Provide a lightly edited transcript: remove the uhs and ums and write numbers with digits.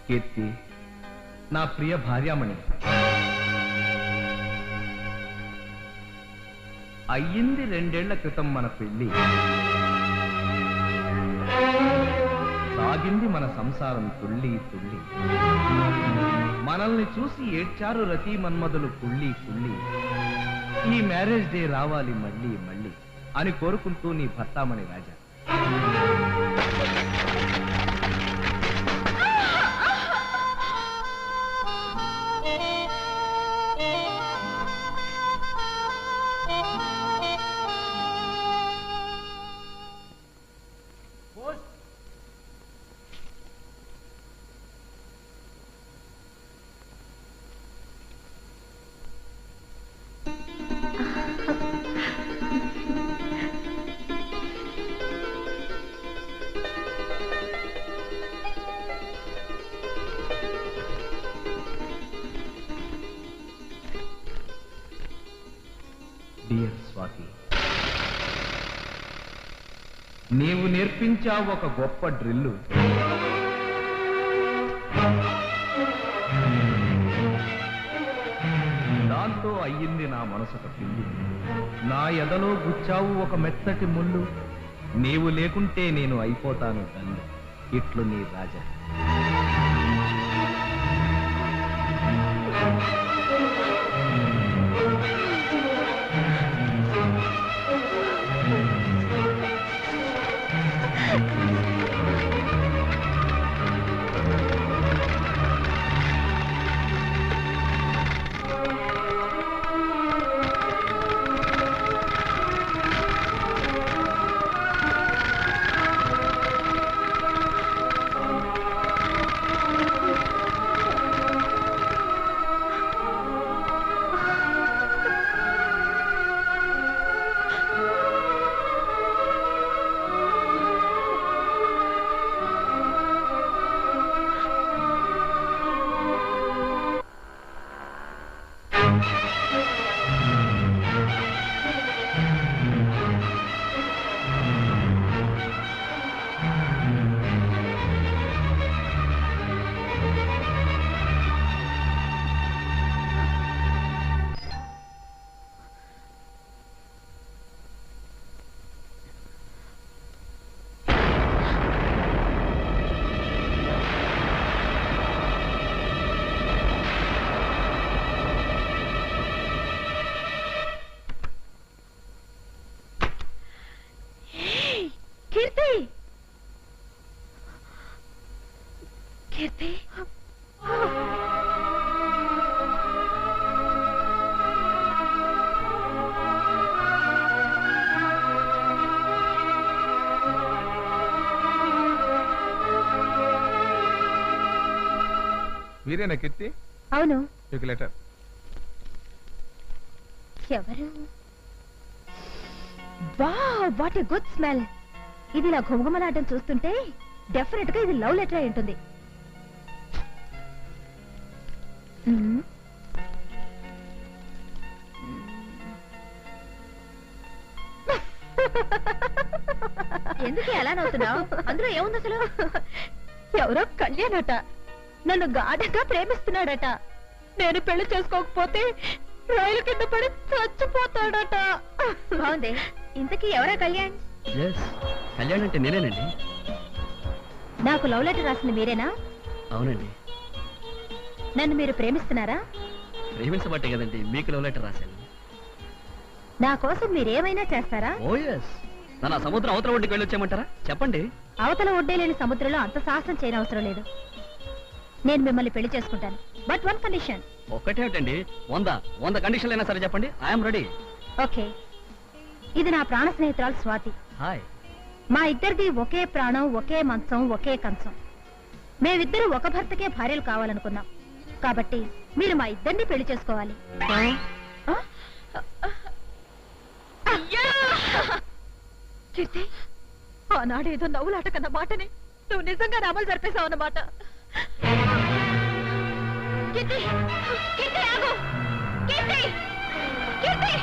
కీర్తి, నా ప్రియ భార్యామణి, అయ్యింది 2 ఏళ్ల క్రితం మన పెళ్లి. సాగింది మన సంసారం తుళ్ళి తుళ్ళి. మనల్ని చూసి ఏడ్చారు రతి మన్మధులు కుళ్ళి కుళ్ళి. ఈ మ్యారేజ్ డే రావాలి మళ్ళీ మళ్ళీ అని కోరుకుంటూ నీ భర్తామణి రాజా. డియర్ స్వాతి, నీవు నేర్పించావు ఒక గొప్ప డ్రిల్లు. దాంతో అయ్యింది నా మనసుక పిల్లి. నా ఎదలో గుచ్చావు ఒక మెత్తటి ముళ్ళు. నీవు లేకుంటే నేను అయిపోతాను తల్లి. ఇట్లు నీ రాజా. కీర్తి, మీరేనా కీర్తి? అవును. మీకు లెటర్. ఎవరు? Wow, what a good smell. ఇది ఇలా ఘుమఘుమలాడడం చూస్తుంటే డెఫినెట్ గా ఇది లవ్ లెటర్ అయి ఉంటుంది. ఎందుకు ఎలా నవ్వుతున్నావు? అందులో ఏముంది అసలు? ఎవరో కళ్యాణట నన్ను గాఢంగా ప్రేమిస్తున్నాడట. నేను పెళ్లి చేసుకోకపోతే రైలు కింద పడి చచ్చిపోతాడట. బాగుంది. ఇంతకీ ఎవరా కళ్యాణ్? కళ్యాణ్ అంటే నేనేనండి. నాకు లవ్ లెటర్ రాసింది మీరేనా? అవునండి. నన్ను మీరు ప్రేమిస్తున్నారా? ప్రేమించబట్టే కదండి మీకు లవ్ లెటర్ రాశాను. నా కోసం మీరేమైనా చేస్తారా? ఓ ఎస్. నన్ను సముద్రం అవతల ఒడ్డుకి వెళ్ళొచ్చేయమంటారా? చెప్పండి. అవతల ఒడ్డే లేని సముద్రంలో అంత సాహసం చేయనవసరం లేదు. నేను మిమ్మల్ని పెళ్లి చేసుకుంటాను. But one condition. ఒక్కటేమిటండి? 100 కండిషన్లు అయినా సరే చెప్పండి. I'm ready. ఓకే. ఇది నా ప్రాణ స్నేహితురాలు స్వాతి. హాయ్. మా ఇద్దరిది ఒకే ప్రాణం, ఒకే మంచం, ఒకే కంచం. మేమిద్దరూ ఒక భర్తకే భార్యలు కావాలనుకున్నాం. కాబట్టి మీరు మా ఇద్దరిని పెళ్లి చేసుకోవాలి. ఆనాడేదో నవ్వులాట కన్న మాటని నువ్వు నిజంగా అమలు జరిపేశావు అన్నమాట. కీర్తి, కీర్తి ఆగు. కీర్తి, కీర్తి